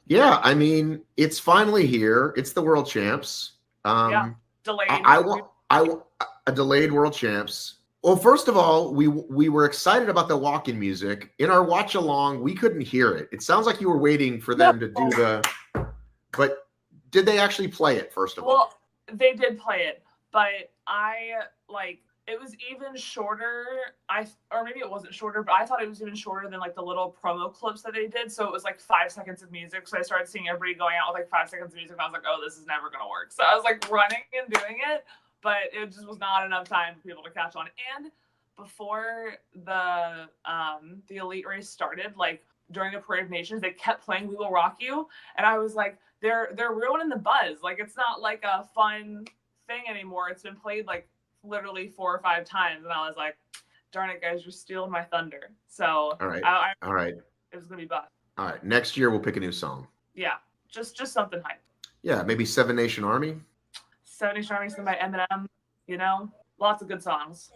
Yeah, I mean, it's finally here. It's the World Champs. Yeah, Um, delayed. I want a delayed World Champs. Well, first of all, we were excited about the walk-in music. In our watch along, we couldn't hear it. It sounds like you were waiting for No. them to do the. But did they actually play it? First of all, Well, they did play it, but it was even shorter. Or maybe it wasn't shorter, but I thought it was even shorter than like the little promo clips that they did. So it was like 5 seconds of music. So I started seeing everybody going out with like 5 seconds of music, and I was like, oh, this is never gonna work. So I was like running and doing it, but it just was not enough time for people to catch on. And before the elite race started, like during the Parade of Nations, they kept playing "We Will Rock You," and I was like, they're ruining the buzz. Like it's not like a fun thing anymore. It's been played like literally 4 or 5 times, and I was like, darn it, guys, you're stealing my thunder. So all right, all right, it was gonna be bust. all right. Next year we'll pick a new song. Yeah, just something hype. Yeah, maybe Seven Nation Army. 70 Charming by Eminem. You know, lots of good songs.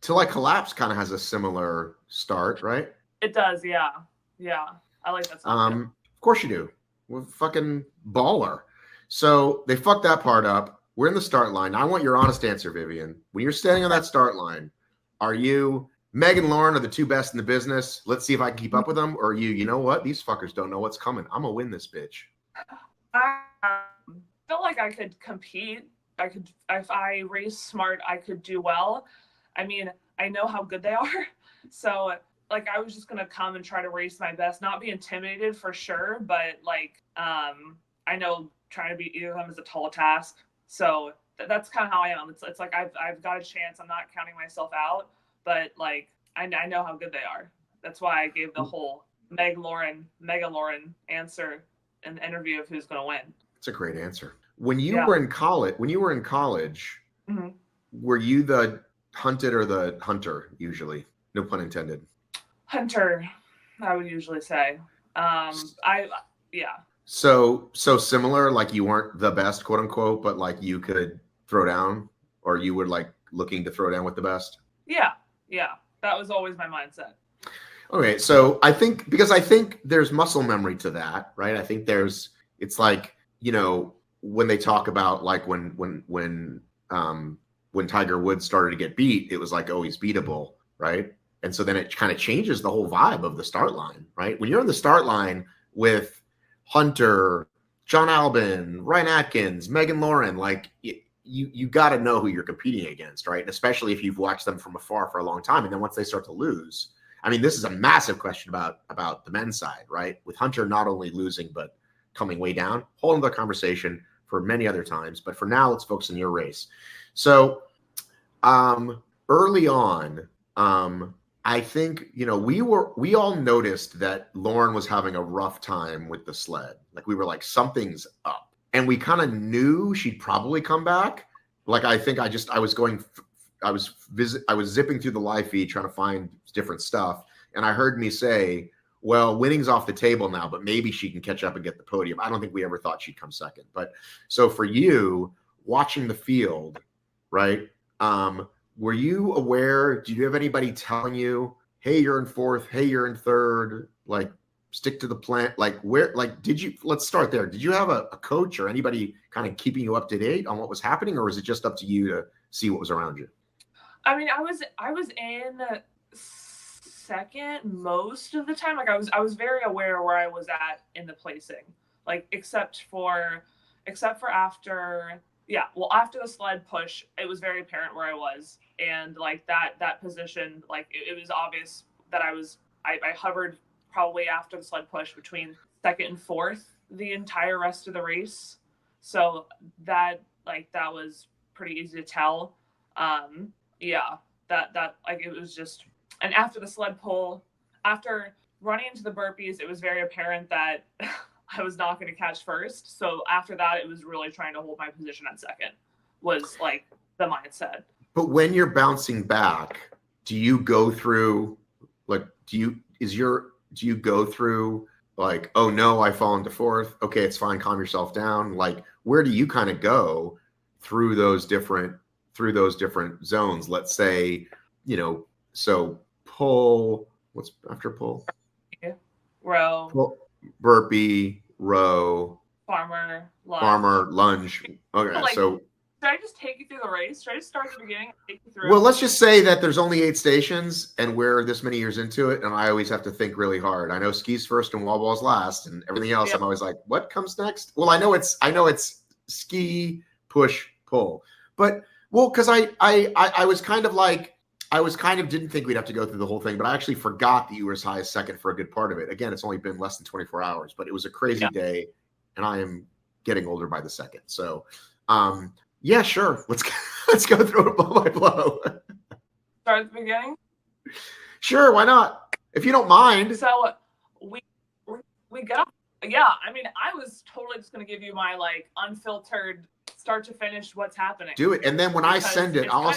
Till I Collapse kind of has a similar start, right? It does, yeah. I like that song. Of course you do. We're fucking baller. So they fucked that part up. We're in the start line. Now, I want your honest answer, Vivian. When you're standing on that start line, are you Meg and Lauren are the two best in the business? Let's see if I can keep up with them. Or are you know what? These fuckers don't know what's coming. I'm gonna win this bitch. I feel like I could compete. I could, if I race smart, I could do well. I mean, I know how good they are. So like I was just gonna come and try to race my best, not be intimidated for sure, but like I know trying to beat either of them is a tall task. So that's kind of how I am. It's like I've got a chance. I'm not counting myself out, but like I know how good they are. That's why I gave the whole Mega Lauren answer in the interview of who's gonna win. It's a great answer. When you were in college, mm-hmm. were you the hunted or the hunter usually? No pun intended. Hunter, I would usually say. Yeah. So similar, like you weren't the best, quote unquote, but like you could throw down, or you were like looking to throw down with the best. Yeah. That was always my mindset. Okay, so I think there's muscle memory to that, right? I think it's like, when they talk about like when Tiger Woods started to get beat, it was like, oh, he's beatable, right? And so then it kind of changes the whole vibe of the start line, right? When you're in the start line with Hunter, John Albin, Ryan Atkins, Megan Lauren, like you got to know who you're competing against, right? And especially if you've watched them from afar for a long time, and then once they start to lose, I mean, this is a massive question about the men's side, right? With Hunter not only losing but coming way down. Whole other conversation for many other times, but for now, let's focus on your race. So, early on, I think, we all noticed that Lauren was having a rough time with the sled. Like we were like, something's up. And we kind of knew she'd probably come back. Like, I think I was zipping through the live feed trying to find different stuff. And I heard me say, well, winning's off the table now, but maybe she can catch up and get the podium. I don't think we ever thought she'd come second. But so for you watching the field, right? Were you aware? Did you have anybody telling you, hey, you're in fourth, hey, you're in third, like stick to the plan? Like let's start there. Did you have a coach or anybody kind of keeping you up to date on what was happening, or was it just up to you to see what was around you? I mean, I was in second most of the time. Like I was very aware where I was at in the placing, like except for after the sled push, it was very apparent where I was, and like that position, like it was obvious that I hovered probably after the sled push between second and fourth the entire rest of the race. So that was pretty easy to tell. That like it was just, and after the sled pull, after running into the burpees, it was very apparent that I was not going to catch first. So after that, it was really trying to hold my position at second was like the mindset. But when you're bouncing back, do you go through like, do you go through like, oh no, I fall into fourth. Okay, it's fine. Calm yourself down. Like, where do you kind of go through those different zones? Let's say, so pull, what's after pull? Row. burpee, row, farmer, farmer, lunge. Okay, like, so should I just take you through the race? Should I just start at the beginning and take you through? well, let's just say that there's only 8 stations, and we're this many years into it, and I always have to think really hard. I know skis first and wall balls last, and everything else. Yep. I'm always like, what comes next? Well, I know it's ski, push, pull, but well, because I was kind of like didn't think we'd have to go through the whole thing, but I actually forgot that you were as high as second for a good part of it. Again, it's only been less than 24 hours, but it was a crazy day, and I am getting older by the second. So, yeah, sure. Let's go through it blow by blow. Start at the beginning. Sure, why not? If you don't mind. So we got. Yeah, I mean, I was totally just going to give you my like unfiltered start to finish what's happening. Do it, and then when I send it, I'll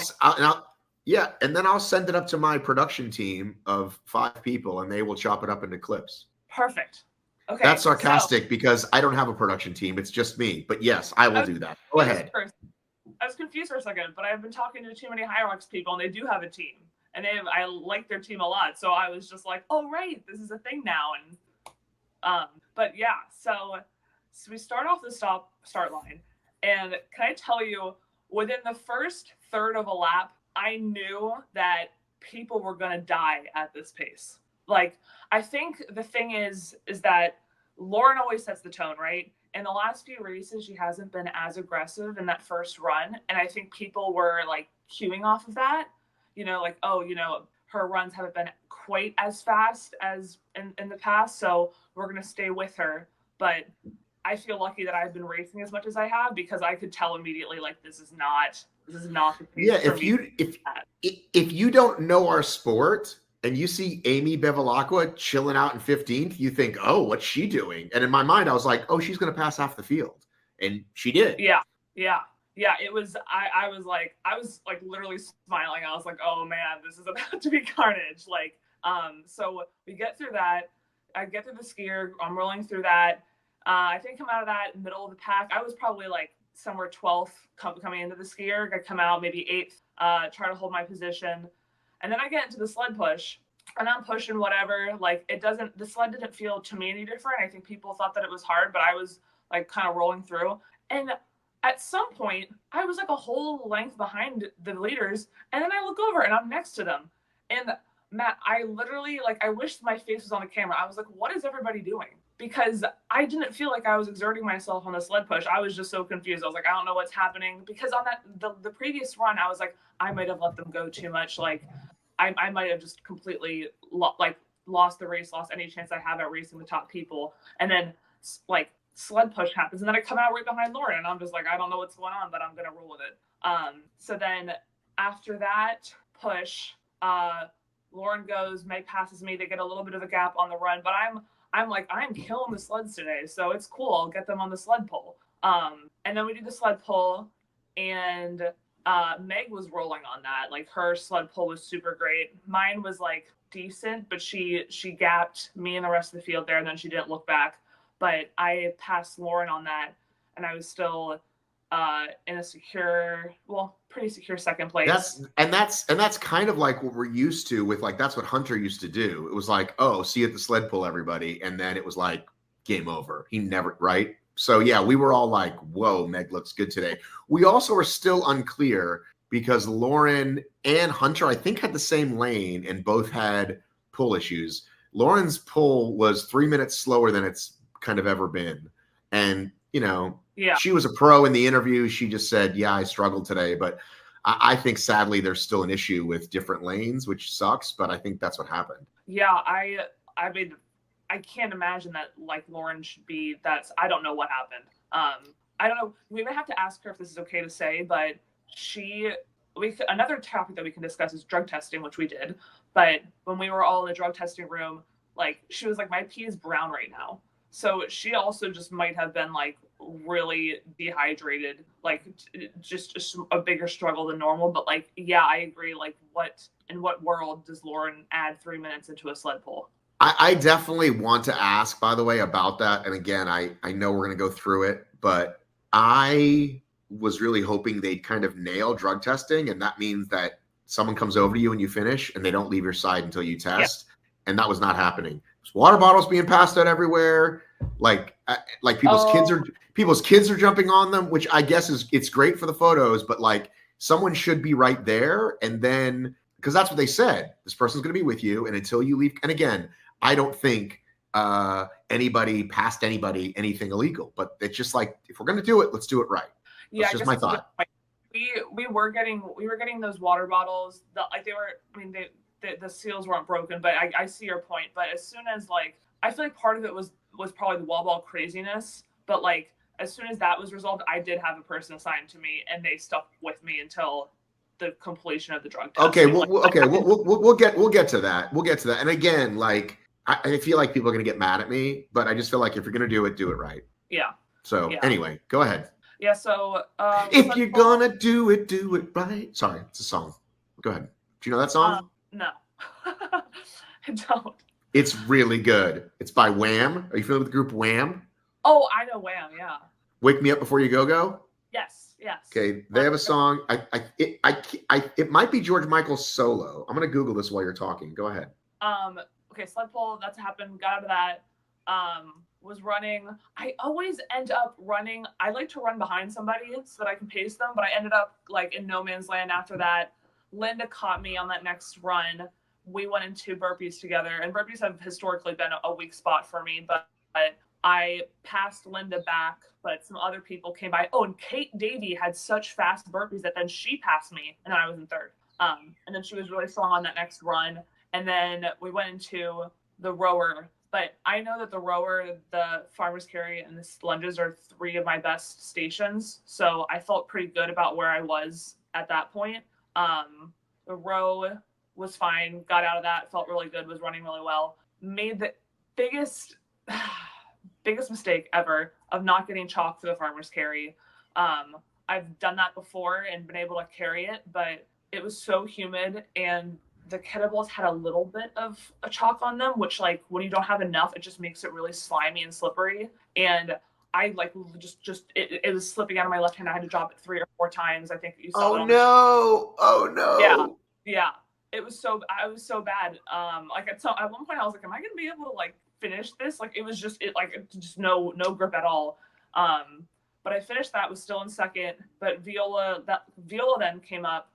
and then I'll send it up to my production team of 5 people, and they will chop it up into clips. Perfect. Okay. That's sarcastic because I don't have a production team. It's just me. But yes, I will do that. Go ahead. I was confused for a second, but I've been talking to too many HYROX people, and they do have a team, and I like their team a lot. So I was just like, oh right, this is a thing now. And but yeah, so we start off the start line, and can I tell you, within the first third of a lap, I knew that people were gonna die at this pace. Like, I think the thing is that Lauren always sets the tone, right? In the last few races, she hasn't been as aggressive in that first run. And I think people were like queuing off of that, like, oh, her runs haven't been quite as fast as in the past. So we're going to stay with her. But I feel lucky that I've been racing as much as I have, because I could tell immediately, like, this is not the pace. Yeah. If you don't know our sport, and you see Amy Bevilacqua chilling out in 15th, you think, oh, what's she doing? And in my mind, I was like, oh, she's going to pass half the field. And she did. Yeah. It was, I was like literally smiling. I was like, oh man, this is about to be carnage. Like, so we get through that. I get through the skier. I'm rolling through that. I think I'm out of that middle of the pack. I was probably like somewhere 12th coming into the skier. I come out maybe 8th, try to hold my position. And then I get into the sled push, and I'm pushing whatever. Like, the sled didn't feel to me any different. I think people thought that it was hard, but I was like kind of rolling through. And at some point, I was like a whole length behind the leaders. And then I look over and I'm next to them. And Matt, I literally, like, I wish my face was on the camera. I was like, what is everybody doing? Because I didn't feel like I was exerting myself on the sled push. I was just so confused. I was like, I don't know what's happening. Because on the previous run, I was like, I might have let them go too much. Like, I might have just completely lost the race, lost any chance I have at racing the top people. And then like sled push happens, and then I come out right behind Lauren, and I'm just like, I don't know what's going on, but I'm gonna roll with it. So then after that push, Lauren goes, Meg passes me. They get a little bit of a gap on the run, but I'm like, I'm killing the sleds today, so it's cool. I'll get them on the sled pull. And then we do the sled pull, and Meg was rolling on that. Like, her sled pull was super great. Mine was like decent, but she gapped me and the rest of the field there, and then she didn't look back. But I passed Lauren on that, and I was still in a pretty secure second place. That's kind of like what we're used to with, like, that's what Hunter used to do. It was like, oh, see you at the sled pull, everybody, and then it was like game over. He never, right? So yeah, we were all like, whoa, Meg looks good today. We also are still unclear because Lauren and Hunter, I think, had the same lane and both had pull issues. Lauren's pull was 3 minutes slower than it's kind of ever been. And, she was a pro in the interview. She just said, yeah, I struggled today. But I think sadly there's still an issue with different lanes, which sucks. But I think that's what happened. Yeah, I mean, I can't imagine that, like, Lauren should be. I don't know what happened. I don't know. We might have to ask her if this is okay to say, but another topic that we can discuss is drug testing, which we did. But when we were all in the drug testing room, like, she was like, my pee is brown right now. So she also just might have been like really dehydrated, like just a bigger struggle than normal. But like, yeah, I agree. Like, in what world does Lauren add 3 minutes into a sled pull? I definitely want to ask, by the way, about that. And again, I know we're going to go through it, but I was really hoping they'd kind of nail drug testing. And that means that someone comes over to you and you finish and they don't leave your side until you test. Yeah. And that was not happening. water bottles being passed out everywhere. Like people's kids are jumping on them, which I guess it's great for the photos, but like someone should be right there. And then, because that's what they said, this person's going to be with you. And until you leave. And again, I don't think anybody passed anybody anything illegal, but it's just like, if we're going to do it, let's do it right. Yeah, that's just my thought. We were getting those water bottles that like the seals weren't broken, but I see your point. But as soon as like, I feel like part of it was probably the wall ball craziness, but like as soon as that was resolved, I did have a person assigned to me, and they stuck with me until the completion of the drug test. Okay, we'll get to that. We'll get to that. And again, like I feel like people are gonna get mad at me, but I just feel like if you're gonna do it right. Yeah. So anyway, go ahead. Yeah. So if you're gonna do it right. Sorry, it's a song. Go ahead. Do you know that song? No, I don't. It's really good. It's by Wham. Are you familiar with the group Wham? Oh, I know Wham. Yeah. Wake Me Up Before You Go. Yes. Okay, they have a song. It might be George Michael's solo. I'm gonna Google this while you're talking. Go ahead. Okay, sled pull. That's happened. Got out of that. Was running. I always end up running. I like to run behind somebody so that I can pace them, but I ended up like in no man's land after that. Linda caught me on that next run. We went into burpees together, and burpees have historically been a weak spot for me, but I passed Linda back, but some other people came by. Oh, and Kate Davey had such fast burpees that then she passed me, and then I was in third. And then she was really strong on that next run. And then we went into the rower. But I know that the rower, the farmer's carry, and the lunges are three of my best stations. So I felt pretty good about where I was at that point. The row was fine. Got out of that. Felt really good. Was running really well. Made the biggest mistake ever of not getting chalk for the farmer's carry. I've done that before and been able to carry it, but it was so humid and the kettlebells had a little bit of a chalk on them, which like when you don't have enough, it just makes it really slimy and slippery. And I like it was slipping out of my left hand. I had to drop it 3 or 4 times. I think you saw it. Oh no. Yeah. It was so bad. Like at one point I was like, am I gonna be able to like finish this? Like it was just no grip at all. But I finished that, was still in second, but Viola then came up.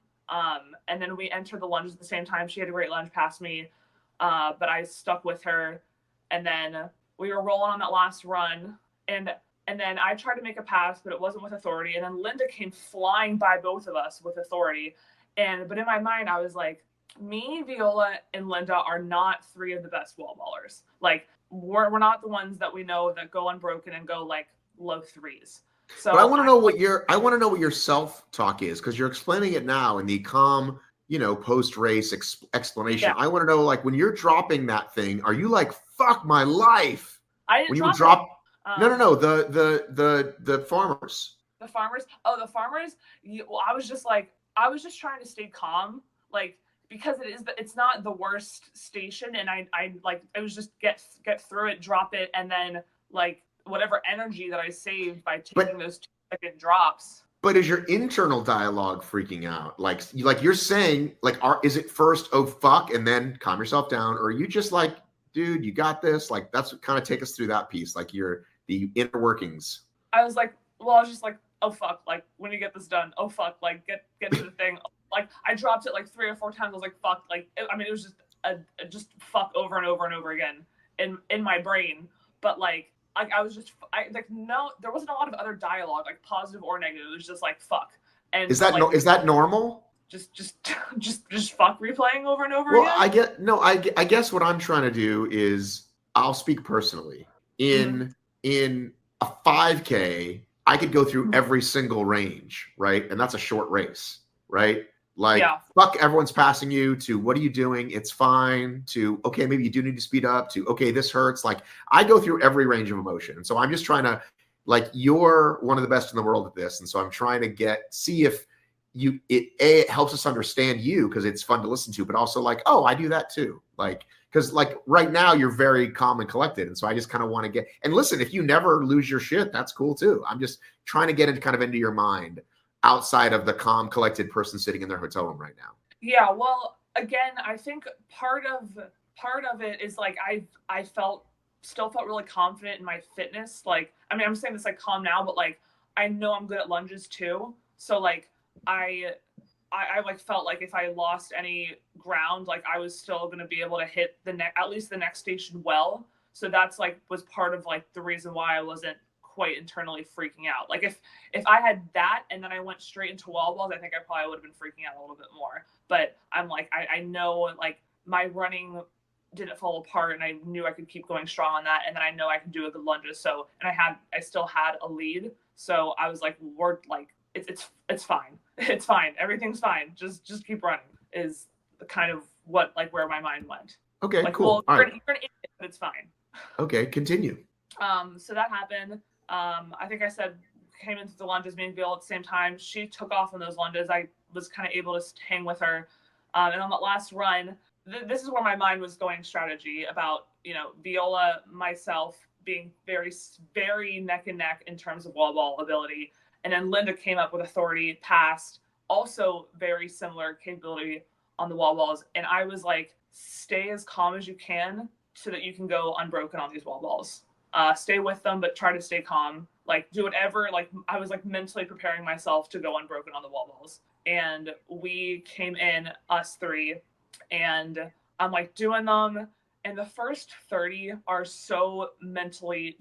And then we entered the lunge at the same time. She had a great lunge past me, but I stuck with her. And then we were rolling on that last run. And then I tried to make a pass, but it wasn't with authority. And then Linda came flying by both of us with authority. But in my mind, I was like, me, Viola, and Linda are not 3 of the best wall ballers. Like, we're not the ones that we know that go unbroken and go like low 3s. So but I want to know what your self-talk is, because you're explaining it now in the calm, post-race explanation. Yeah. I want to know, like, when you're dropping that thing, are you like, fuck my life? I didn't No. The farmers. The farmers. Oh, the farmers. Well, I was just trying to stay calm, like, because it's not the worst station, and I like, it was just get through it, drop it, and then like whatever energy that I saved by taking those 2-second drops. But is your internal dialogue freaking out? Like you're saying, like, is it first, oh fuck, and then calm yourself down, or are you just like, dude, you got this? Like, that's what kind of take us through that piece, like the inner workings. I was just like, oh fuck, like when you get this done, oh fuck, like get to the thing. Like I dropped it like 3 or 4 times. I was like, fuck, like it was just just fuck over and over and over again in my brain. But like no, there wasn't a lot of other dialogue, like positive or negative. It was just like fuck. And is that normal? Just fuck replaying over and over again. Well, I guess what I'm trying to do is, I'll speak personally. In a 5K, I could go through every single range, right? And that's a short race, right? Like, fuck, everyone's passing you, to what are you doing? It's fine, to, okay, maybe you do need to speed up, to, okay, this hurts. Like, I go through every range of emotion. And so I'm just trying to, like, you're one of the best in the world at this. And so I'm trying to see if it helps us understand you, because it's fun to listen to, but also like, oh, I do that too. Like, because like right now you're very calm and collected. And so I just kind of want to and listen, if you never lose your shit, that's cool too. I'm just trying to get it kind of into your mind, outside of the calm, collected person sitting in their hotel room right now. Yeah, well, again, I think part of part of it is like I still felt really confident in my fitness. Like, I mean, I'm saying this like calm now, but like I know I'm good at lunges too. So like I like felt like if I lost any ground, like I was still going to be able to hit at least the next station well. So that's like was part of like the reason why I wasn't quite internally freaking out. Like if I had that and then I went straight into wall balls, I think I probably would have been freaking out a little bit more. But I'm like I know like my running didn't fall apart and I knew I could keep going strong on that, and then I know I can do a good lunges. So and I still had a lead. So I was like, we're like it's fine. It's fine. Everything's fine. Just keep running is the kind of what like where my mind went. Okay, like, cool. Well, All you're right. an idiot, but it's fine. Okay, continue. So that happened. I think I said came into the lunges, me and Viola at the same time. She took off on those lunges. I was kind of able to hang with her. And on that last run, this is where my mind was going strategy about, Viola, myself being very, very neck and neck in terms of wall ball ability. And then Linda came up with authority, passed, also very similar capability on the wall balls. And I was like, stay as calm as you can so that you can go unbroken on these wall balls. Stay with them, but try to stay calm. Like, do whatever. Like, I was like mentally preparing myself to go unbroken on the wall balls. And we came in, us three, and I'm like doing them. And the first 30 are so mentally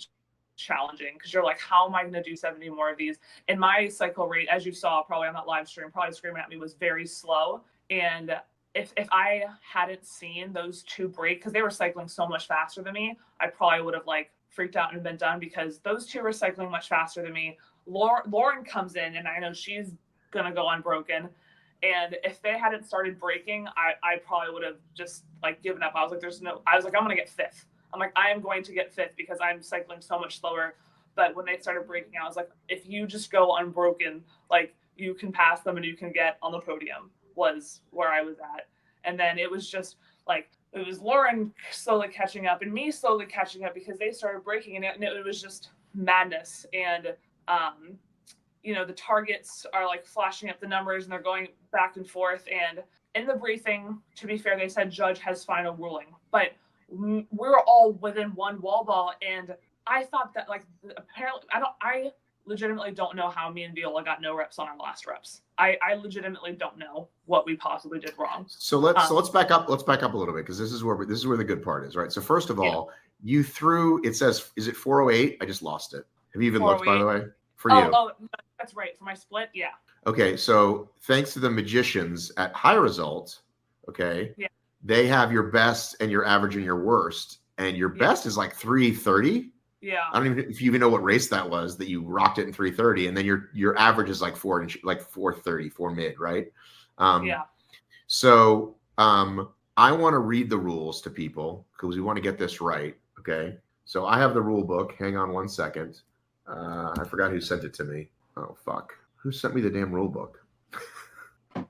challenging because you're like, how am I going to do 70 more of these? And my cycle rate, as you saw probably on that live stream, probably screaming at me, was very slow. And if I hadn't seen those two break, because they were cycling so much faster than me, I probably would have like freaked out and been done, because those two were cycling much faster than me. Lauren comes in, and I know she's gonna go unbroken. And if they hadn't started breaking, I probably would have just like given up. I was like, I'm gonna get fifth. I'm like, I am going to get fifth because I'm cycling so much slower. But when they started breaking, I was like, if you just go unbroken, like you can pass them and you can get on the podium, was where I was at. And then it was just like, it was Lauren slowly catching up and me slowly catching up because they started breaking, and it was just madness. And, the targets are like flashing up the numbers and they're going back and forth. And in the briefing, to be fair, they said judge has final ruling, but we were all within one wall ball. And I thought that like, apparently I legitimately don't know how me and Viola got no reps on our last reps. I legitimately don't know what we possibly did wrong. So let's back up. Let's back up a little bit, because this is where the good part is, right? So first of all, you threw. It says, is it 408? I just lost it. Have you even looked, by the way? For you? Oh, that's right. For my split, yeah. Okay, so thanks to the magicians at High Result, okay, they have your best and your average and your worst, and your best is like 330. Yeah. I don't even if you even know what race that was that you rocked it in 330, and then your average is like 430, 4 mid, right? So I want to read the rules to people because we want to get this right. Okay. So I have the rule book. Hang on one second. I forgot who sent it to me. Oh fuck. Who sent me the damn rule book? Do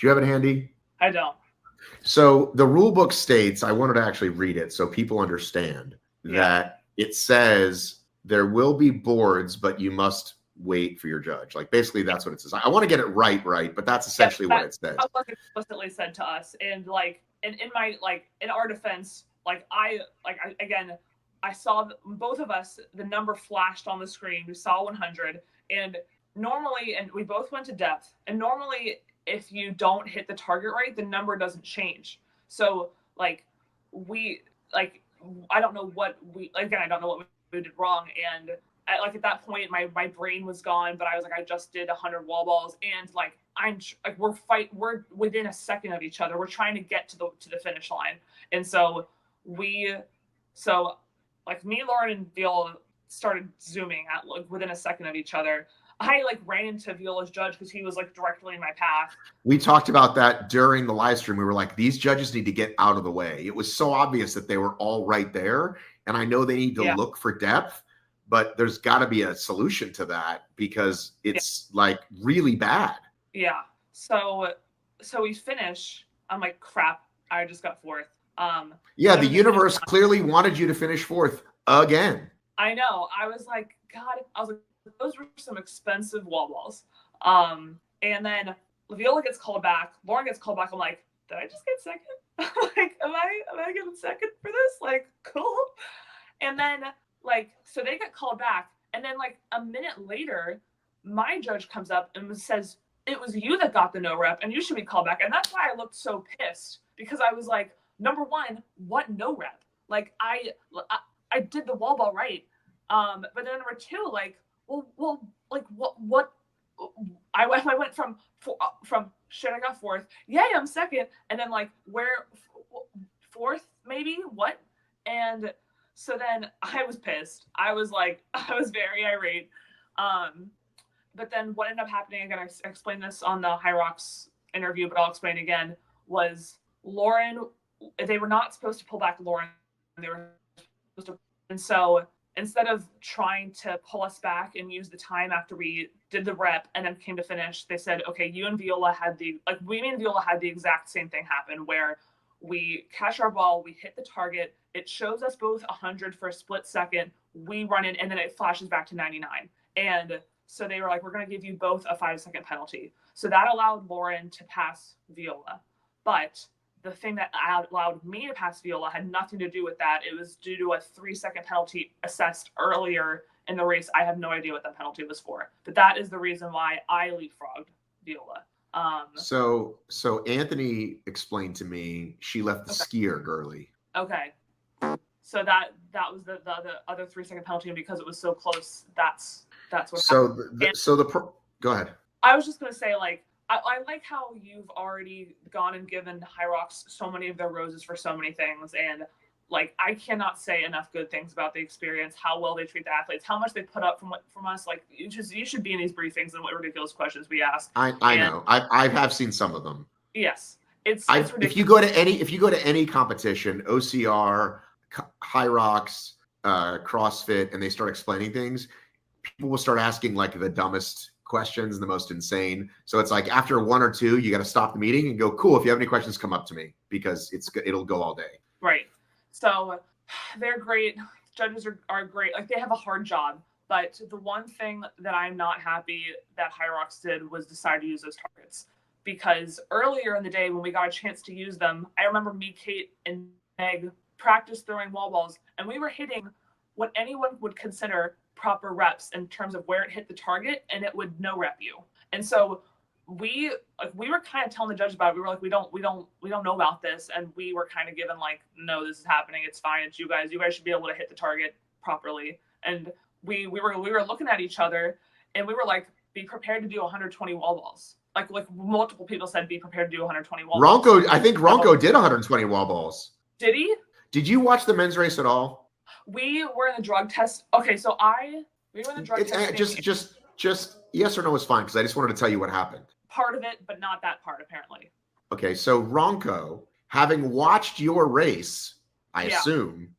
you have it handy? I don't. So the rule book states, I wanted to actually read it so people understand that it says there will be boards, but you must wait for your judge. Like basically that's what it says. I want to get it right, but that's essentially what it says. That was explicitly said to us. And like, in my, like, in our defense, like I saw both of us, the number flashed on the screen. We saw 100, and normally, and we both went to depth, and normally if you don't hit the target rate, the number doesn't change. So like I don't know what we did wrong. And at that point, my brain was gone, but I was like, I just did 100 wall balls, and like we're within a second of each other. We're trying to get to the finish line, and so like me, Lauren, and Viola started zooming at like within a second of each other. I like ran into Viola's judge because he was like directly in my path. We talked about that during the live stream. We were like, these judges need to get out of the way. It was so obvious that they were all right there. And I know they need to look for depth, but there's got to be a solution to that because it's like really bad. Yeah. So we finish. I'm like, crap, I just got fourth. The universe clearly wanted you to finish fourth again. I know. I was like, God, those were some expensive wall balls. And then Viola gets called back. Lauren gets called back. I'm like, did I just get second? like, am I getting second for this? Like, cool. And then like, so they get called back, and then like a minute later, my judge comes up and says, it was you that got the no rep, and you should be called back. And that's why I looked so pissed, because I was like, number one, what no rep? Like I did the wall ball right. But then number two, like, well, like what? I went from shit, I got fourth. Yay, I'm second. And then like, where fourth maybe? What? And so then I was pissed. I was very irate. But then what ended up happening, again, I explained this on the HYROX interview, but I'll explain again, was Lauren, they were not supposed to pull back Lauren. They were supposed to, and so instead of trying to pull us back and use the time after we did the rep and then came to finish, they said, okay, you and Viola had me and Viola had the exact same thing happen, where we catch our ball, we hit the target, it shows us both 100 for a split second, we run in, and then it flashes back to 99. And so they were like, we're going to give you both a 5-second penalty. So that allowed Lauren to pass Viola. But the thing that allowed me to pass Viola had nothing to do with that. It was due to a 3-second penalty assessed earlier in the race. I have no idea what that penalty was for. But that is the reason why I leapfrogged Viola. So Anthony explained to me she left the skier early. Okay. So that was the other 3-second penalty, and because it was so close, that's what happened. Go ahead. I was just going to say, like, I like how you've already gone and given HYROX so many of their roses for so many things, and like, I cannot say enough good things about the experience, how well they treat the athletes, how much they put up from us. Like, you should be in these briefings and what ridiculous questions we ask. I know. I have seen some of them. Yes, it's ridiculous. If you go to any competition, OCR, HYROX, CrossFit, and they start explaining things, people will start asking like the dumbest questions and the most insane. So it's like after one or two, you got to stop the meeting and go, cool, if you have any questions, come up to me, because it'll go all day. Right. So they're great. Judges are great. Like, they have a hard job. But the one thing that I'm not happy that HYROX did was decide to use those targets. Because earlier in the day, when we got a chance to use them, I remember me, Kate, and Meg practice throwing wall balls, and we were hitting what anyone would consider proper reps in terms of where it hit the target, and it would no rep you. And so we were kind of telling the judge about it. We were like, we don't know about this, and we were kind of given like, no, this is happening, it's fine, it's you guys should be able to hit the target properly. And we were looking at each other, and we were like, be prepared to do 120 wall balls. Like multiple people said, be prepared to do 120 wall balls. I think Ronco did 120 wall balls. Did he? Did you watch the men's race at all? We were in the drug test. Okay, so we were in the drug test. Just yes or no is fine, because I just wanted to tell you what happened. Part of it, but not that part, apparently. Okay, so Ronco, having watched your race, I assume,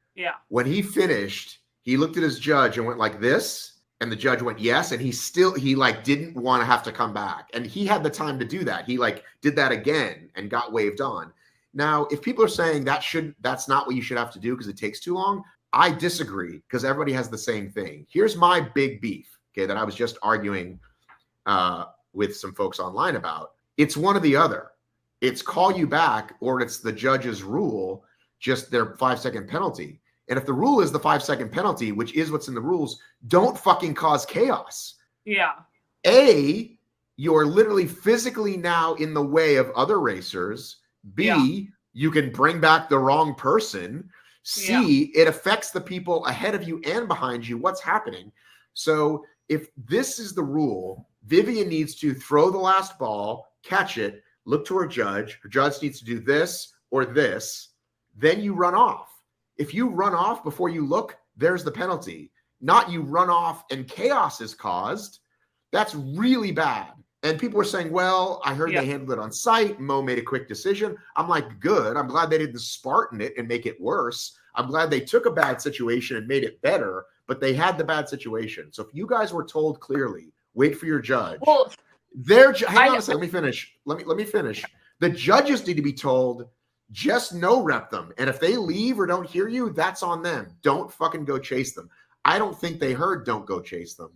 when he finished, he looked at his judge and went like this, and the judge went yes, and he like didn't want to have to come back, and he had the time to do that. He like did that again and got waved on. Now, if people are saying that's not what you should have to do because it takes too long, I disagree, because everybody has the same thing. Here's my big beef, okay, that I was just arguing with some folks online about. It's one or the other. It's call you back, or it's the judge's rule, just their 5-second penalty. And if the rule is the 5-second penalty, which is what's in the rules, don't fucking cause chaos. Yeah. A, you're literally physically now in the way of other racers. B, you can bring back the wrong person. C, it affects the people ahead of you and behind you. What's happening? So if this is the rule, Vivian needs to throw the last ball, catch it, look to her judge. Her judge needs to do this or this. Then you run off. If you run off before you look, there's the penalty. Not you run off and chaos is caused. That's really bad. And people are saying, well, I heard they handled it on site. Mo made a quick decision. I'm like, good. I'm glad they didn't Spartan it and make it worse. I'm glad they took a bad situation and made it better, but they had the bad situation. So if you guys were told clearly, wait for your judge. Well, hang on a second. Let me finish. Let me finish. The judges need to be told, just no rep them. And if they leave or don't hear you, that's on them. Don't fucking go chase them. I don't think they heard don't go chase them.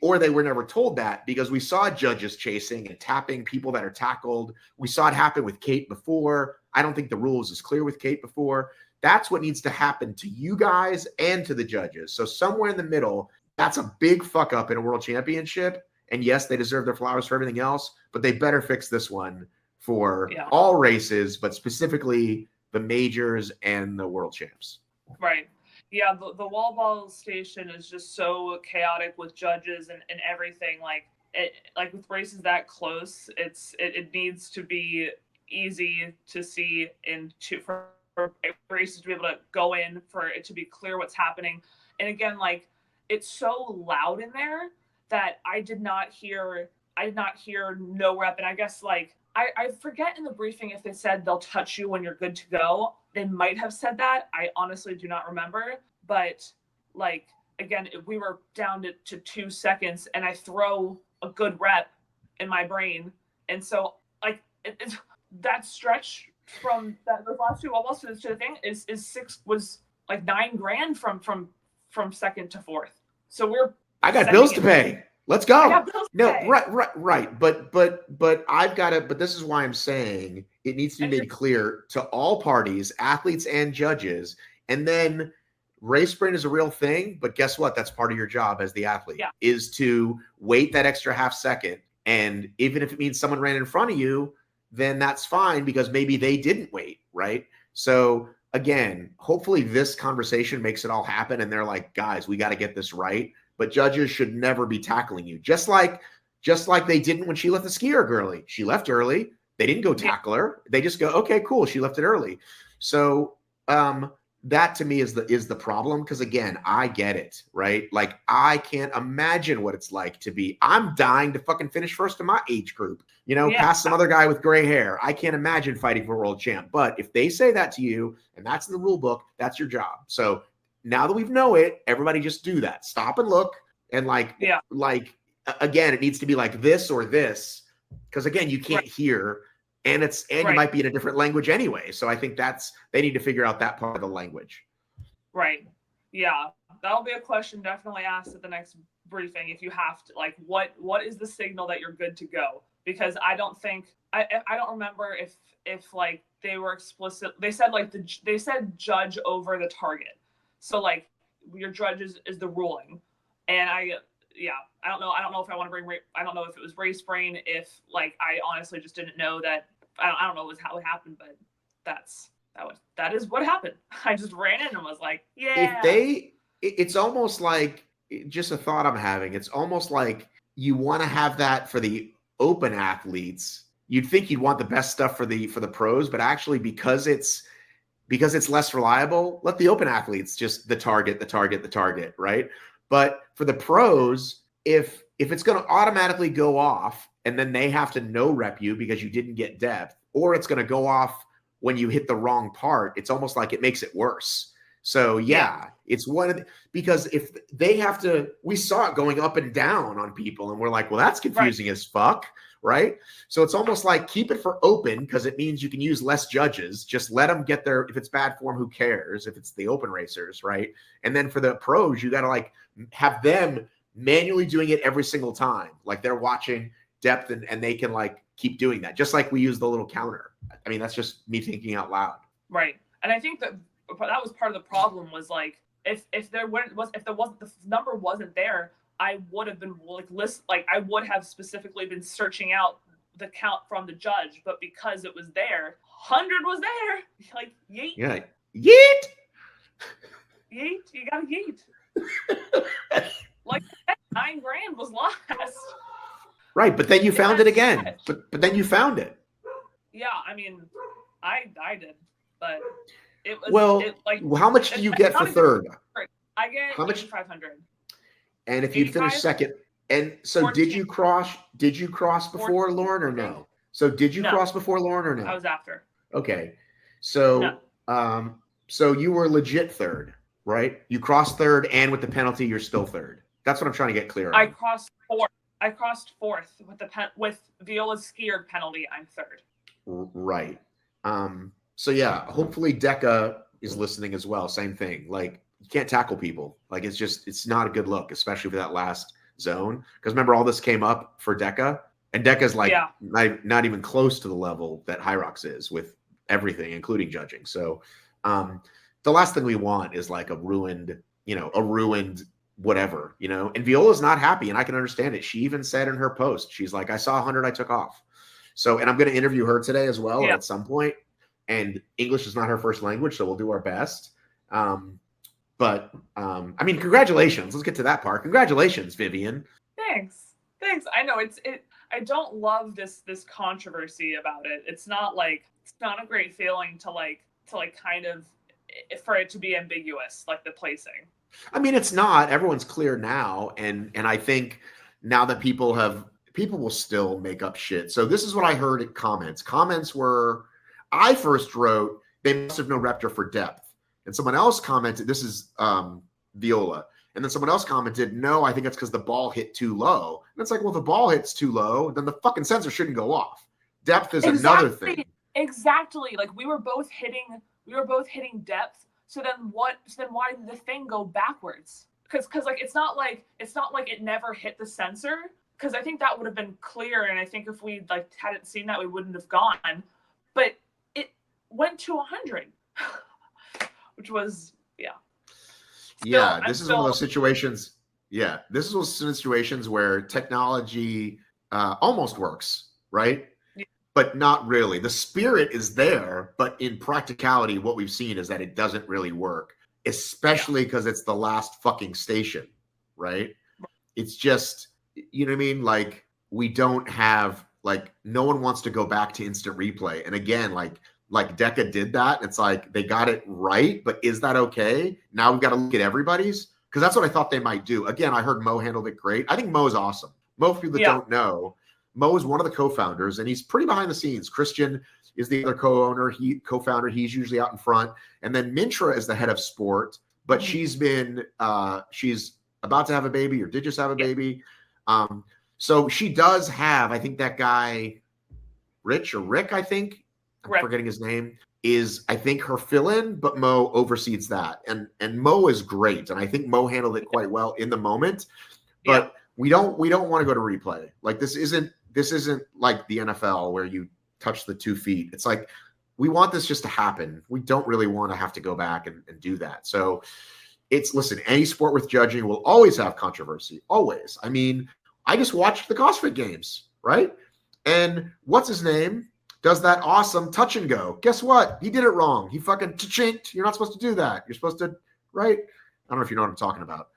Or they were never told that, because we saw judges chasing and tapping people that are tackled. We saw it happen with Kate before. I don't think the rules is clear with Kate before. That's what needs to happen to you guys and to the judges. So somewhere in the middle, that's a big fuck up in a world championship. And yes, they deserve their flowers for everything else, but they better fix this one for all races, but specifically the majors and the world champs. Right. Yeah, the wall ball station is just so chaotic with judges and everything. Like with races that close, it needs to be easy to see and for races to be able to go in, for it to be clear what's happening. And again, like, it's so loud in there that I did not hear no rep. And I guess, like, I forget in the briefing if they said they'll touch you when you're good to go. They might have said that. I honestly do not remember. But, like, again, we were down to 2 seconds, and I throw a good rep in my brain. And so, like, that stretch from those last two almost to the thing was like $9,000 from second to fourth. So I got bills to pay. Let's go. No, right. But I've got to, but this is why I'm saying it needs to be made clear to all parties, athletes and judges. And then race sprint is a real thing, but guess what? That's part of your job as the athlete is to wait that extra half second. And even if it means someone ran in front of you, then that's fine, because maybe they didn't wait, right? So again, hopefully this conversation makes it all happen and they're like, guys, we got to get this right. But judges should never be tackling you. Just like they didn't when she left the skier early. She left early. They didn't go tackle her. They just go, okay, cool. She left it early. So that to me is the problem. Because again, I get it, right? Like, I can't imagine what it's like to be, I'm dying to fucking finish first in my age group, past some other guy with gray hair. I can't imagine fighting for world champ. But if they say that to you and that's in the rule book, that's your job. So now that we know it, everybody just do that. Stop and look. And again, it needs to be like this or this. Because again, you can't hear. And you might be in a different language anyway. So I think they need to figure out that part of the language. Right. Yeah. That'll be a question definitely asked at the next briefing. If you have to, like, what is the signal that you're good to go? Because I don't remember if like they were explicit. They said they said judge over the target. So like your judge is the ruling. And I don't know. I don't know if I want to bring, I don't know if it was race brain, if like, I honestly just didn't know that. I don't know how it happened, but that is what happened. I just ran in and was like, yeah. It's almost like, just a thought I'm having. It's almost like you want to have that for the open athletes. You'd think you'd want the best stuff for the pros, but actually because it's less reliable, let the open athletes just the target, right? But for the pros, if it's going to automatically go off and then they have to no rep you because you didn't get depth, or it's going to go off when you hit the wrong part, it's almost like it makes it worse. So it's because if they have to, we saw it going up and down on people and we're like, well, that's confusing as fuck. Right. So it's almost like keep it for open, because it means you can use less judges. Just let them get there. If it's bad form, who cares? If it's the open racers. Right. And then for the pros, you got to like have them manually doing it every single time. Like they're watching depth and they can like keep doing that. Just like we use the little counter. I mean, that's just me thinking out loud. Right. And I think that was part of the problem was like, if the number wasn't there, I would have been I would have specifically been searching out the count from the judge, but because it was there, 100 was there. Like, yeet. Yeah. Yeet. Yeet. You gotta yeet. Like, $9,000 was lost. Right, but then you found it again. But then you found it. Yeah, I mean, I did, but it was how much do you get for third? I get how much? 500. And if you finish second, and so 14. did you cross before 14. Lauren or no? So did you cross before Lauren or no? I was after. Okay. So so you were legit third, right? You crossed third, and with the penalty, you're still third. That's what I'm trying to get clear on. I crossed fourth with Viola's skier penalty. I'm third. Right. So yeah, hopefully DECA is listening as well. Same thing. Like, you can't tackle people. Like, it's not a good look, especially for that last zone. Because remember, all this came up for DECA, and DECA's like not even close to the level that HYROX is with everything, including judging. So the last thing we want is like a ruined whatever, and Viola's not happy, and I can understand it. She even said in her post, she's like, I saw 100, I took off. So, and I'm going to interview her today as well at some point, and English is not her first language, so we'll do our best. But I mean, congratulations. Let's get to that part. Congratulations, Vivian. Thanks. I know I don't love this controversy about it. It's not a great feeling to kind of, for it to be ambiguous, like the placing. I mean, it's not. Everyone's clear now, and I think now that people will still make up shit. So this is what I heard in comments. Comments were, I first wrote, they must have no Raptor for depth. And someone else commented, this is Viola. And then someone else commented, no, I think it's because the ball hit too low. And it's like, well, if the ball hits too low, then the fucking sensor shouldn't go off. Depth is another thing. Exactly. Like we were both hitting depth. So then why did the thing go backwards? Because like it's not like it never hit the sensor. Because I think that would have been clear, and I think if we hadn't seen that, we wouldn't have gone. But it went to 100, which was This is one of those situations. Yeah, this is one of those situations where technology almost works, right? Yeah. But not really. The spirit is there, but in practicality, what we've seen is that it doesn't really work, especially because it's the last fucking station, right? It's just, you know what I mean? Like, we don't have, no one wants to go back to instant replay. And again, like Deca did that. It's like, they got it right, but is that okay? Now we've got to look at everybody's, because that's what I thought they might do. Again, I heard Mo handled it great. I think Mo is awesome. Mo, for people that don't know, Mo is one of the co-founders, and he's pretty behind the scenes. Christian is the other co-founder. He's usually out in front. And then Mintra is the head of sport, but she's about to have a baby, or did just have a baby. So she does have, I think that guy, Rick, I think, I'm forgetting his name, is, I think, her fill-in, but Mo oversees that. And Mo is great. And I think Mo handled it quite well in the moment. But we don't want to go to replay. Like, this isn't like the NFL where you touch the 2 feet. It's like, we want this just to happen. We don't really want to have to go back and do that. So listen, any sport with judging will always have controversy. Always. I mean, I just watched the CrossFit Games, right? And what's his name does that awesome touch and go. Guess what? He did it wrong. He fucking chinked. You're not supposed to do that. You're supposed to, right? I don't know if you know what I'm talking about.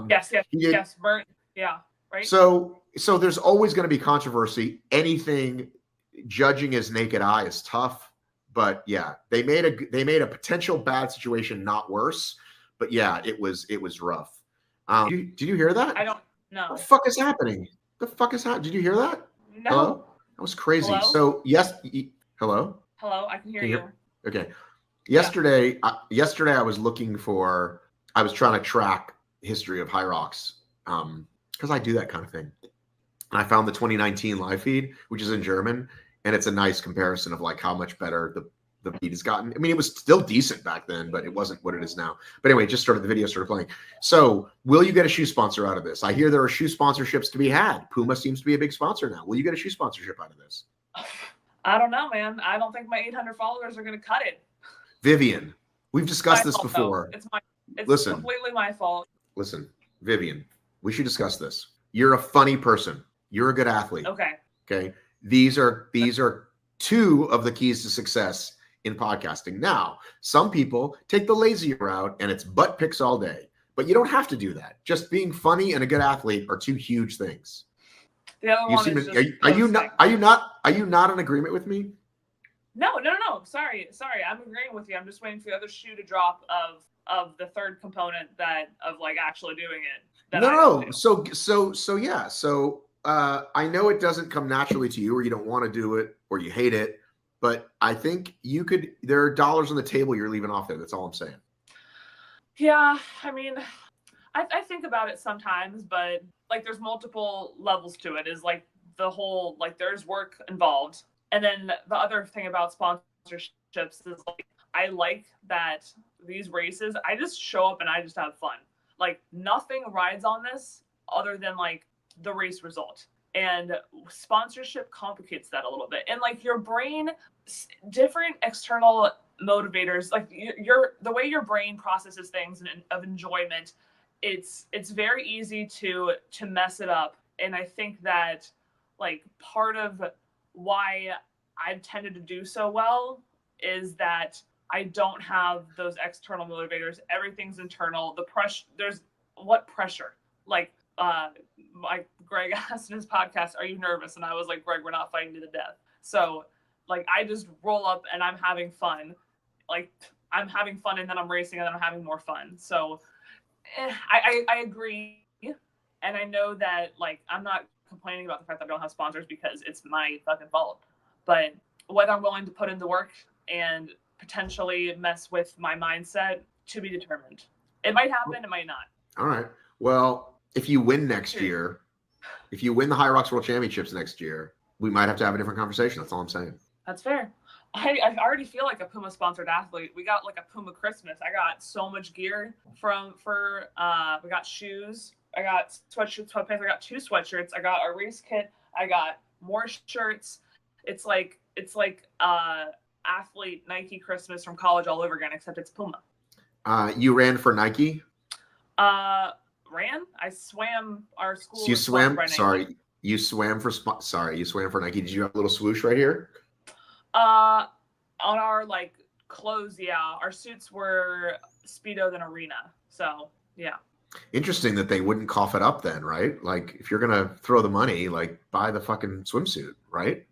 Yes. Burnt. Yeah. Right. So there's always going to be controversy. Anything judging as naked eye is tough, but yeah, they made a potential bad situation not worse. But yeah, it was rough. Did you hear that? I don't know. What the fuck is happening? Did you hear that? No. Hello? That was crazy. Hello? So yes, hello? Hello, I can hear you. Okay. Yesterday I was trying to track history of HYROX, because I do that kind of thing. And I found the 2019 live feed, which is in German, and it's a nice comparison of like how much better the beat has gotten. I mean, it was still decent back then, but it wasn't what it is now. But anyway, the video started playing. So will you get a shoe sponsor out of this? I hear there are shoe sponsorships to be had. Puma seems to be a big sponsor now. Will you get a shoe sponsorship out of this? I don't know, man. I don't think my 800 followers are going to cut it. Vivian, we've discussed this before. No. It's completely my fault. Listen, Vivian, we should discuss this. You're a funny person. You're a good athlete. Okay. These are 2 of the keys to success in podcasting. Now, some people take the lazy route and it's butt pics all day, but you don't have to do that. Just being funny and a good athlete are 2 huge things. The other one is just are you not in agreement with me? No. Sorry. I'm agreeing with you. I'm just waiting for the other shoe to drop of the third component of like actually doing it. No. So yeah. So I know it doesn't come naturally to you, or you don't want to do it, or you hate it. But I think there are dollars on the table you're leaving off there. That's all I'm saying. Yeah, I mean, I think about it sometimes, but like there's multiple levels to it. Is like the whole, like there's work involved. And then the other thing about sponsorships is like, I like that these races, I just show up and I just have fun. Like nothing rides on this other than like the race result. And sponsorship complicates that a little bit. And like your brain, different external motivators, like the way your brain processes things and of enjoyment, it's very easy to mess it up. And I think that like part of why I've tended to do so well is that I don't have those external motivators. Everything's internal. The pressure, there's what pressure? Like, like Greg asked in his podcast, "Are you nervous?" And I was like, "Greg, we're not fighting to the death." So, like, I just roll up and I'm having fun. Like, I'm having fun, and then I'm racing, and then I'm having more fun. So, I agree, and I know that like I'm not complaining about the fact that I don't have sponsors because it's my fucking fault. But whether I'm willing to put in the work and potentially mess with my mindset, to be determined. It might happen, it might not. All right. Well, if you win next year, if you win the HYROX World Championships next year, we might have to have a different conversation. That's all I'm saying. That's fair. I already feel like a Puma sponsored athlete. We got like a Puma Christmas. I got so much gear we got shoes. I got sweatshirts, sweatpants. I got 2 sweatshirts. I got a race kit. I got more shirts. It's like athlete Nike Christmas from college all over again, except it's Puma. You ran for Nike? Ran? I swam our school. So you swam? Sorry. You swam for Nike. Did you have a little swoosh right here? On our like clothes, yeah. Our suits were Speedo than Arena. So yeah. Interesting that they wouldn't cough it up then, right? Like if you're gonna throw the money, like buy the fucking swimsuit, right?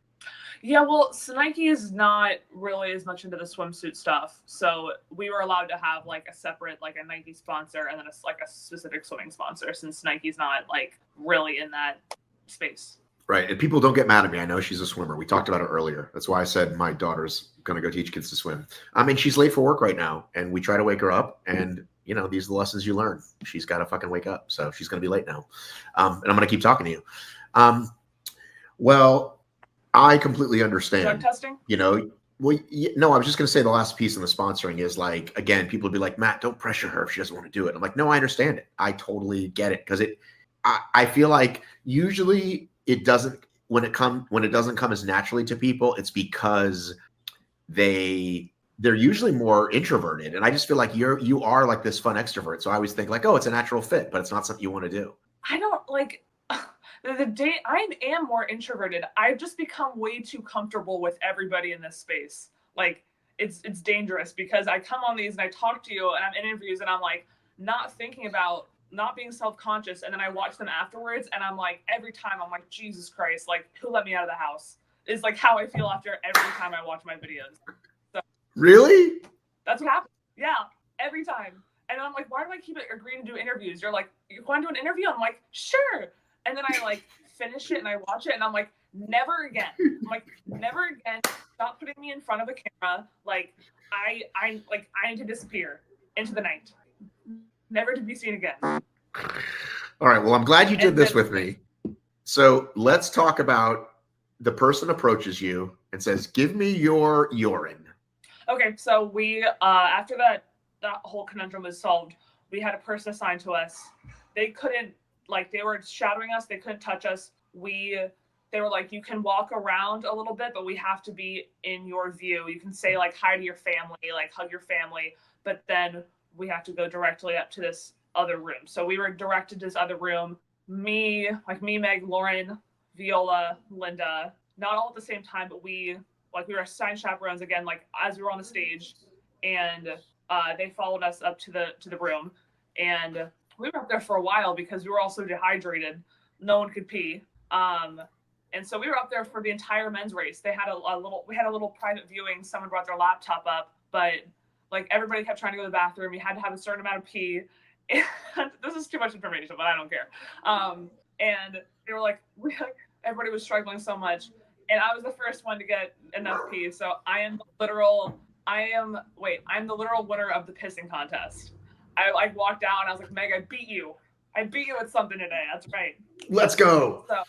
Yeah, well, so Nike is not really as much into the swimsuit stuff. So we were allowed to have like a separate, like a Nike sponsor and then like a specific swimming sponsor, since Nike's not like really in that space. Right. And people don't get mad at me. I know she's a swimmer. We talked about it earlier. That's why I said my daughter's going to go teach kids to swim. I mean, she's late for work right now, and we try to wake her up. And, you know, these are the lessons you learn. She's got to fucking wake up. So she's going to be late now. And I'm going to keep talking to you. Well, I completely understand. Drug testing? You know, well, no, I was just going to say the last piece in the sponsoring is like, again, people would be like, Matt, don't pressure her if she doesn't want to do it. I'm like, no, I understand it. I totally get it. Because I feel like usually it doesn't, when it doesn't come as naturally to people, it's because they're usually more introverted. And I just feel like you are like this fun extrovert. So I always think like, oh, it's a natural fit, but it's not something you want to do. I don't like the day I am more introverted. I've just become way too comfortable with everybody in this space. Like it's dangerous because I come on these and I talk to you and I'm in interviews and I'm like not thinking about not being self-conscious, and then I watch them afterwards and I'm like, every time I'm like, Jesus Christ, like who let me out of the house is like how I feel after every time I watch my videos. So, really? That's what happens. Yeah, every time. And I'm like, why do I keep agreeing to do interviews? You're like, you want to do an interview? I'm like, sure. And then I like finish it and I watch it and I'm like, never again. I'm like, never again. Stop putting me in front of a camera. Like I need to disappear into the night. Never to be seen again. All right. Well, I'm glad you did this with me. So let's talk about the person approaches you and says, give me your urine. Okay. So we, after that whole conundrum was solved, we had a person assigned to us. They couldn't, like, they were shadowing us. They couldn't touch us. They were like, you can walk around a little bit, but we have to be in your view. You can say like hi to your family, like hug your family, but then we have to go directly up to this other room. So we were directed to this other room. Me, Meg, Lauren, Viola, Linda, not all at the same time, but we were assigned chaperones again, like as we were on the stage, and they followed us up to the room. And we were up there for a while because we were all so dehydrated. No one could pee. And so we were up there for the entire men's race. They had we had a little private viewing. Someone brought their laptop up, but like everybody kept trying to go to the bathroom. You had to have a certain amount of pee. And this is too much information, but I don't care. And they were like, everybody was struggling so much. And I was the first one to get enough pee. So I'm the literal winner of the pissing contest. I walked out and I was like, Meg, I beat you at something today. That's right. Let's go. So,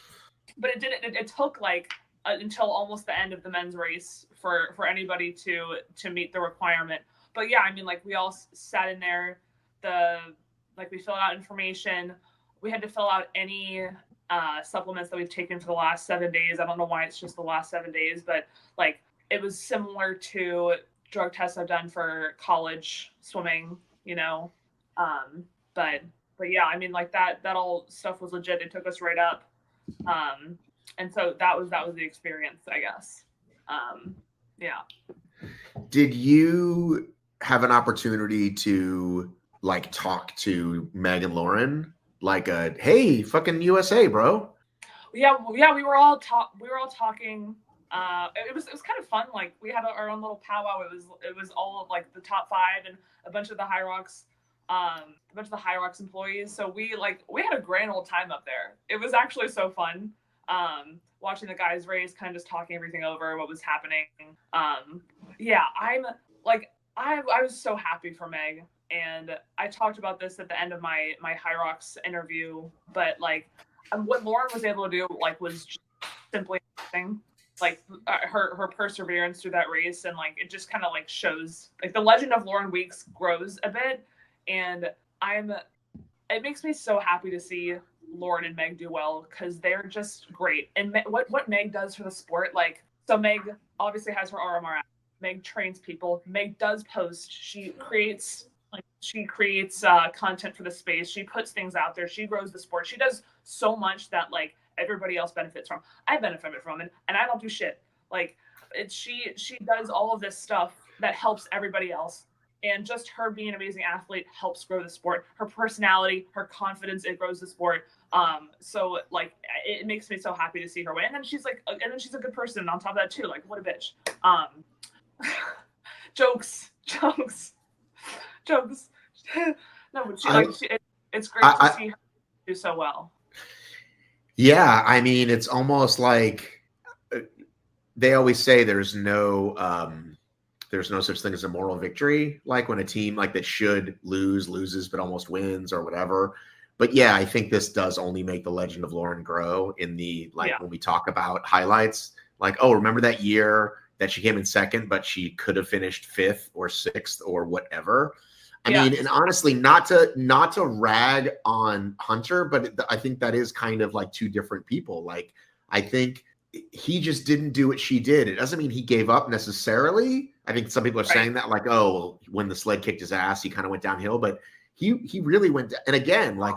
but it took like until almost the end of the men's race for anybody to meet the requirement. But yeah, I mean, like we all sat in there, we filled out information. We had to fill out any supplements that we've taken for the last 7 days. I don't know why it's just the last 7 days, but like it was similar to drug tests I've done for college swimming, you know. But yeah, I mean, like that all stuff was legit. It took us right up. And so that was the experience, I guess. Yeah. Did you have an opportunity to like talk to Meg and Lauren? Like hey, fucking USA, bro. Yeah, we were all talking. It was kind of fun. Like we had our own little powwow. It was all of like the top 5 and a bunch of the HYROX employees. So we had a grand old time up there. It was actually so fun. Watching the guys race, kind of just talking everything over, what was happening. Yeah, I'm like I was so happy for Meg, and I talked about this at the end of my HYROX interview. But like, what Lauren was able to do was just simply amazing. Like her perseverance through that race, and like it just kind of like shows like the legend of Lauren Weeks grows a bit, and it makes me so happy to see Lauren and Meg do well because they're just great. And what Meg does for the sport, like, so Meg obviously has her RMR app. Meg trains people. Meg does post. She creates content for the space. She puts things out there. She grows the sport. She does so much that like everybody else benefits from. I benefit from it, and I don't do shit. Like she does all of this stuff that helps everybody else. And just her being an amazing athlete helps grow the sport. Her personality, her confidence, it grows the sport. So like it makes me so happy to see her win. And then she's a good person on top of that too. Like what a bitch. Jokes. No, but it's great to see her do so well. Yeah, I mean, it's almost like they always say there's no such thing as a moral victory. Like when a team like that should loses, but almost wins or whatever. But yeah, I think this does only make the legend of Lauren grow in the when we talk about highlights. Like, oh, remember that year that she came in second, but she could have finished 5th or 6th or whatever. I mean, and honestly, not to rag on Hunter, but I think that is kind of like 2 different people. Like, I think he just didn't do what she did. It doesn't mean he gave up necessarily. I think some people are saying that, like, oh, when the sled kicked his ass, he kind of went downhill, but he really went. And again, like,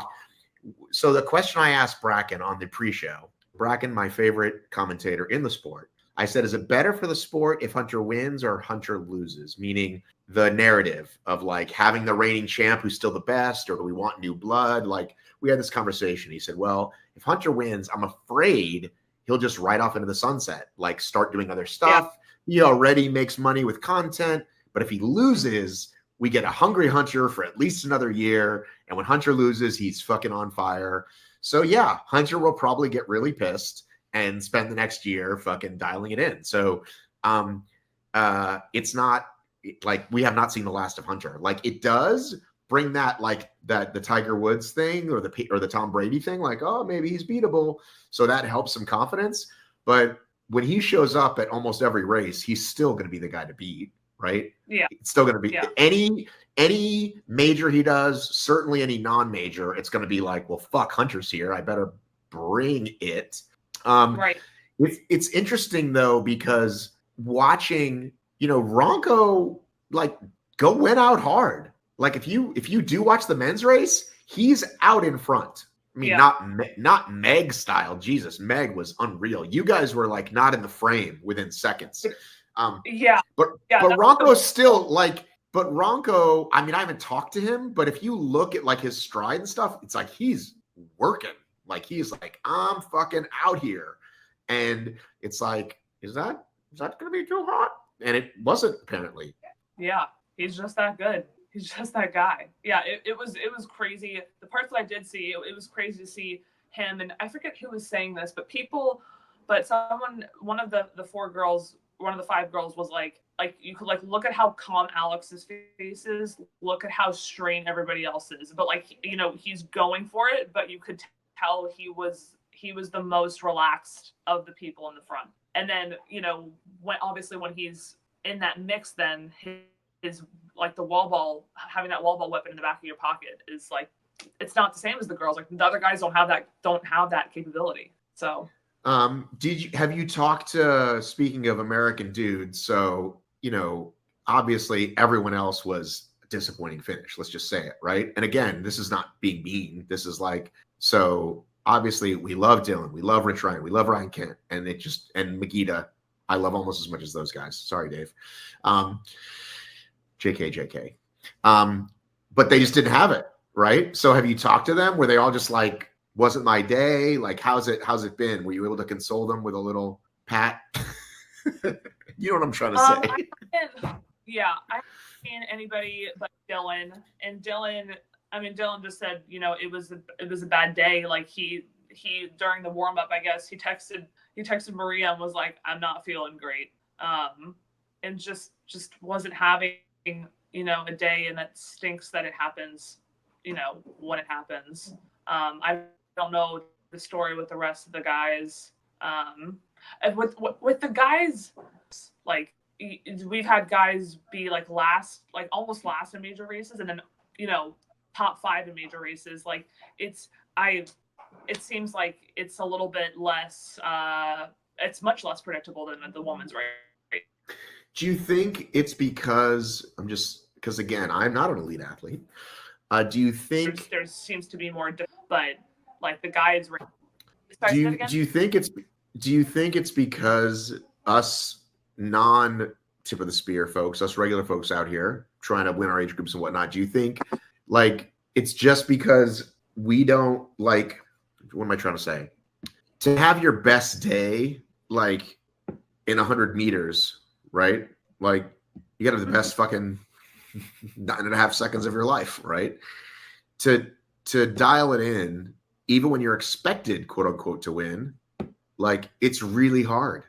so the question I asked Bracken on the pre-show, Bracken, my favorite commentator in the sport, I said, is it better for the sport if Hunter wins or Hunter loses? Meaning the narrative of like having the reigning champ who's still the best, or do we want new blood? Like we had this conversation. He said, well, if Hunter wins, I'm afraid he'll just ride off into the sunset, like start doing other stuff. Yeah. He already makes money with content. But if he loses, we get a hungry Hunter for at least another year. And when Hunter loses, he's fucking on fire. So yeah, Hunter will probably get really pissed and spend the next year fucking dialing it in. So it's not like we have not seen the last of Hunter. Like it does bring that like the Tiger Woods thing or the Tom Brady thing, like, oh, maybe he's beatable. So that helps some confidence. But when he shows up at almost every race, he's still going to be the guy to beat, right? Yeah. It's still going to be any major he does, certainly any non-major, it's going to be like, well, fuck, Hunter's here. I better bring it. Right. It's interesting though, because watching, Ronco like went out hard. Like if you do watch the men's race, he's out in front. I mean, not Meg style. Jesus, Meg was unreal. You guys were like not in the frame within seconds. But Ronco's still like. But Ronco, I mean, I haven't talked to him, but if you look at like his stride and stuff, it's like he's working. Like he's like, I'm fucking out here. And it's like, is that gonna be too hot? And it wasn't, apparently. Yeah, he's just that good. He's just that guy. Yeah, it was crazy. The parts that I did see, it was crazy to see him. And I forget who was saying this, but someone, one of the 4 girls, one of the 5 girls was like you could like look at how calm Alex's face is, look at how strained everybody else is. But like, he's going for it, but you could tell he was the most relaxed of the people in the front. And then, when he's in that mix, then his like the wall ball, having that wall ball weapon in the back of your pocket is like it's not the same as the girls. Like the other guys don't have that capability. So have you talked to, speaking of American dudes, so obviously everyone else was a disappointing finish, let's just say it, right? And again, this is not being mean, this is like, so obviously we love Dylan, we love Rich Ryan, we love Ryan Kent, and Magida I love almost as much as those guys. Sorry, Dave. JK. But they just didn't have it, right? So have you talked to them? Were they all just like, wasn't my day? Like, how's it been? Were you able to console them with a little pat? You know what I'm trying to say? I haven't seen anybody but Dylan. And Dylan just said, it was a bad day. Like he during the warm up, I guess he texted Maria and was like, I'm not feeling great. And just wasn't having, a day, and that stinks that it happens, when it happens. I don't know the story with the rest of the guys. And with the guys, like we've had guys be like almost last in major races, and then top 5 in major races. Like it seems like it's a little bit less. It's much less predictable than the women's race. Do you think it's because again, I'm not an elite athlete. Do you think there seems to be more, but like the guys? Do you think it's because us non-tip of the spear folks, us regular folks out here trying to win our age groups and whatnot? Do you think like it's just because we don't like? What am I trying to say? To have your best day, like in 100 meters, right? Like you got to have the best fucking 9.5 seconds of your life, right? To dial it in, even when you're expected, quote unquote, to win, like it's really hard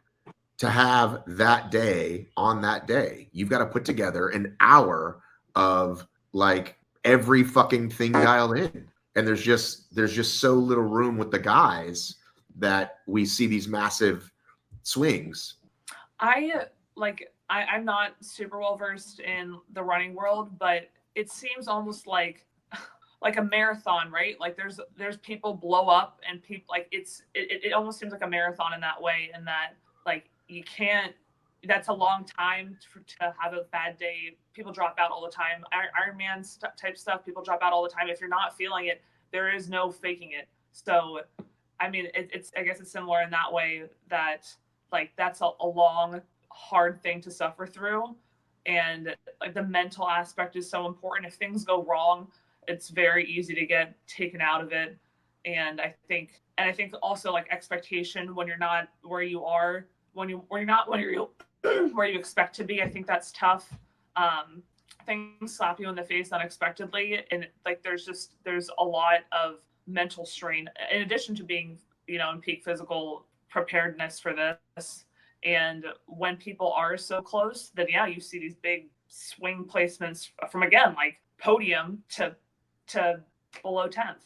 to have that day on that day. You've got to put together an hour of like every fucking thing dialed in. And there's just so little room with the guys that we see these massive swings. I'm not super well versed in the running world, but it seems almost like a marathon, right? Like there's people blow up and people like it almost seems like a marathon in that way, and that like you can't. That's a long time to have a bad day. People drop out all the time. Ironman type stuff, people drop out all the time. If you're not feeling it, there is no faking it. So, I mean, I guess it's similar in that way that like that's a long, hard thing to suffer through, and like the mental aspect is so important. If things go wrong, it's very easy to get taken out of it. And I think also like expectation when you're not where you are, when you're not where you expect to be. I think that's tough. Things slap you in the face unexpectedly, and like there's a lot of mental strain in addition to being in peak physical preparedness for this. And when people are so close, then you see these big swing placements from again like podium to below 10th.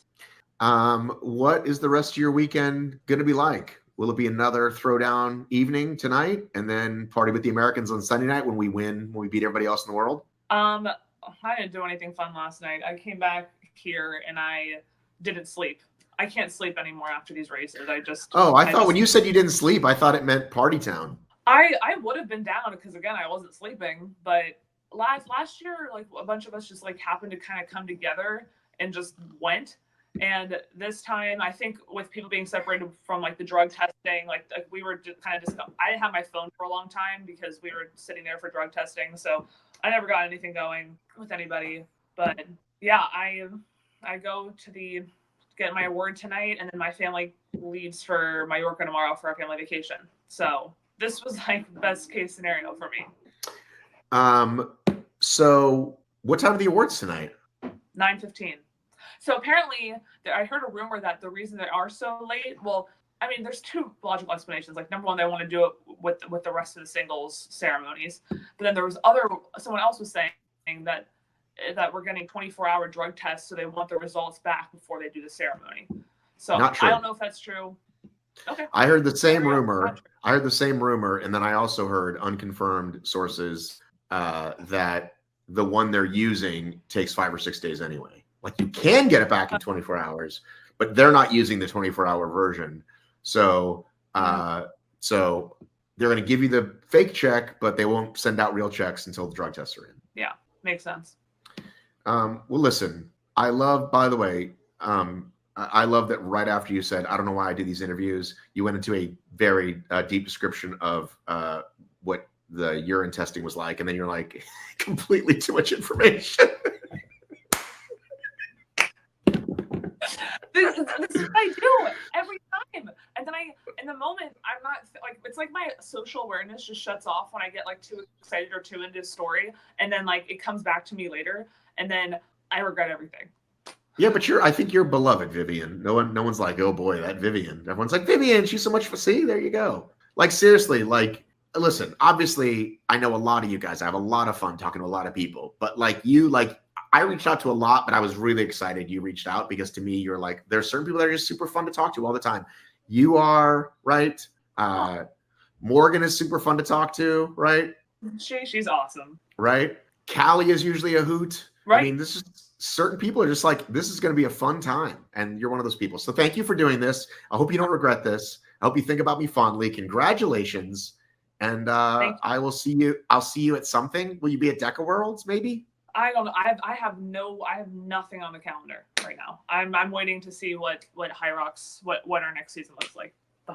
What is the rest of your weekend going to be like? Will it be another throwdown evening tonight and then party with the Americans on Sunday night when we beat everybody else in the world? I didn't do anything fun last night. I came back here and I didn't sleep. I can't sleep anymore after these races. I thought when you said you didn't sleep, I thought it meant party town. I would have been down because again, I wasn't sleeping, but last year, like a bunch of us just like happened to kind of come together and just went. And this time, I think with people being separated from like the drug testing, like we were just kind of I didn't have my phone for a long time because we were sitting there for drug testing. So I never got anything going with anybody. But yeah, I go to get my award tonight, and then my family leaves for Mallorca tomorrow for our family vacation. So this was like the best case scenario for me. So what time are the awards tonight? 9:15. So apparently, I heard a rumor that the reason they are so late, well, I mean, there's two logical explanations. Like, number one, they want to do it with the rest of the singles ceremonies. But then there was someone else was saying that we're getting 24-hour drug tests, so they want the results back before they do the ceremony. So I don't know if that's true. Okay. I heard the same rumor. And then I also heard unconfirmed sources that the one they're using takes 5 or 6 days anyway. Like you can get it back in 24 hours, but they're not using the 24-hour version. So, so they're going to give you the fake check, but they won't send out real checks until the drug tests are in. Yeah, makes sense. Well, listen, I love, by the way, I love that right after you said, I don't know why I do these interviews, you went into a very deep description of what the urine testing was like. And then you're like, completely too much information. This is what I do every time. And then in the moment, I'm not like, it's like my social awareness just shuts off when I get like too excited or too into a story. And then like it comes back to me later. And then I regret everything. Yeah, but I think you're beloved, Vivian. No one's like, oh boy, that Vivian. Everyone's like, Vivian, she's so much fun. See, there you go. Like, seriously, like, listen, obviously, I know a lot of you guys. I have a lot of fun talking to a lot of people. But like you, like, I reached out to a lot, but I was really excited you reached out because to me, you're like, there's certain people that are just super fun to talk to all the time. You are, right? Morgan is super fun to talk to, right? She's awesome. Right? Callie is usually a hoot. Right. I mean, this is certain people are just like, this is going to be a fun time. And you're one of those people. So thank you for doing this. I hope you don't regret this. I hope you think about me fondly. Congratulations. And I will see you. I'll see you at something. Will you be at Deca Worlds maybe? I don't know. I have nothing on the calendar right now. I'm waiting to see what HYROX, what our next season looks like.